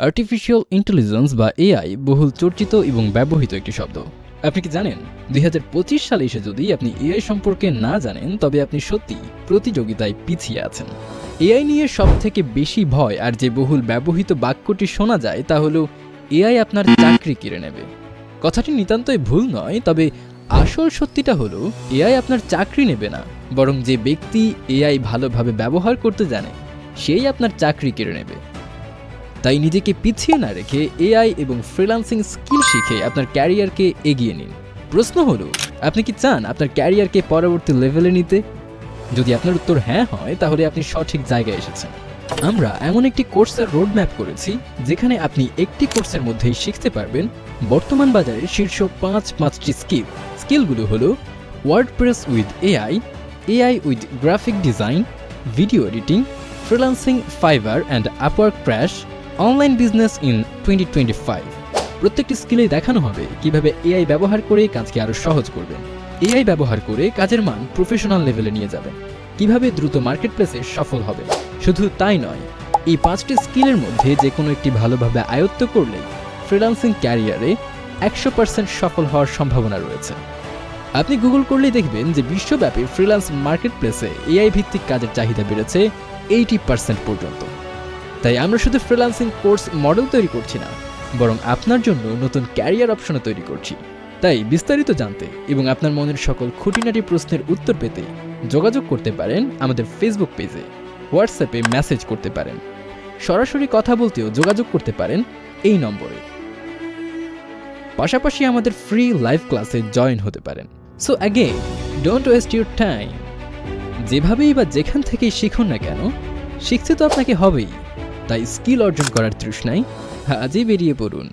Artificial intelligence বা AI বহুল চর্চিত এবং ব্যবহৃত একটি শব্দ। আপনি কি জানেন 2025 সালে এসে যদি আপনি এআই সম্পর্কে না জানেন তবে আপনি সত্যি প্রতিযোগিতায় পিছিয়ে আছেন। এআই নিয়ে সবথেকে বেশি ভয় আর যে বহুল ব্যবহৃত বাক্যটি শোনা যায় তা হলো এআই আপনার চাকরি কেড়ে নেবে। কথাটি নিতান্তই ভুল নয়, তবে আসল সত্যিটা হলো এআই আপনার চাকরি নেবে না, বরং যে ব্যক্তি এআই ভালোভাবে ব্যবহার করতে জানে সেই আপনার চাকরি কেড়ে নেবে। তাই নিজেকে পিছিয়ে না রেখে এআই এবং ফ্রিল্যান্সিং স্কিল শিখে আপনার ক্যারিয়ারকে এগিয়ে নিন। প্রশ্ন হলো, আপনি কি চান আপনার ক্যারিয়ারকে পরবর্তী লেভেলে নিতে? যদি আপনার উত্তর হ্যাঁ হয় তাহলে আপনি সঠিক জায়গায় এসেছেন। আমরা এমন একটি কোর্সের রোডম্যাপ করেছি যেখানে আপনি একটি কোর্সের মধ্যেই শিখতে পারবেন বর্তমান বাজারে শীর্ষ পাঁচটি স্কিলগুলো হলো WordPress with AI, AI with graphic design, video editing, freelancing, fibre and Upwork crash, online business in 2025। প্রত্যেকটি স্কিলেই দেখানো হবে কিভাবে এআই ব্যবহার করে কাজকে আরও সহজ করবেন, এআই ব্যবহার করে কাজের মান প্রফেশনাল লেভেলে নিয়ে যাবেন, কিভাবে দ্রুত মার্কেটপ্লেসে সফল হবেন। শুধু তাই নয়, এই 5টি স্কিলের মধ্যে যে কোনো একটি ভালোভাবে আয়ত্ত করলেই ফ্রিল্যান্সিং ক্যারিয়ারে 100% সফল হওয়ার সম্ভাবনা রয়েছে। আপনি গুগল করলেই দেখবেন যে বিশ্বব্যাপী ফ্রিল্যান্স মার্কেটপ্লেসে এআই ভিত্তিক কাজের চাহিদা বেড়েছে 80% পর্যন্ত। তাই আমরা শুধু ফ্রিল্যান্সিং কোর্স মডেল তৈরি করছি না, বরং আপনার জন্য নতুন ক্যারিয়ার অপশনও তৈরি করছি। তাই বিস্তারিত জানতে এবং আপনার মনের সকল খুঁটিনাটি প্রশ্নের উত্তর পেতে যোগাযোগ করতে পারেন আমাদের ফেসবুক পেজে, হোয়াটসঅ্যাপে মেসেজ করতে পারেন, সরাসরি কথা বলতেও যোগাযোগ করতে পারেন এই নম্বরে। পাশাপাশি আমাদের ফ্রি লাইভ ক্লাসে জয়েন হতে পারেন। So again, don't waste your time. যেভাবেই বা যেখান থেকেই শিখুন না কেন, শিখতে তো আপনাকে হবেই। তাই স্কিল অর্জন করার তৃষ্ণায় আজই বেরিয়ে পড়ুন।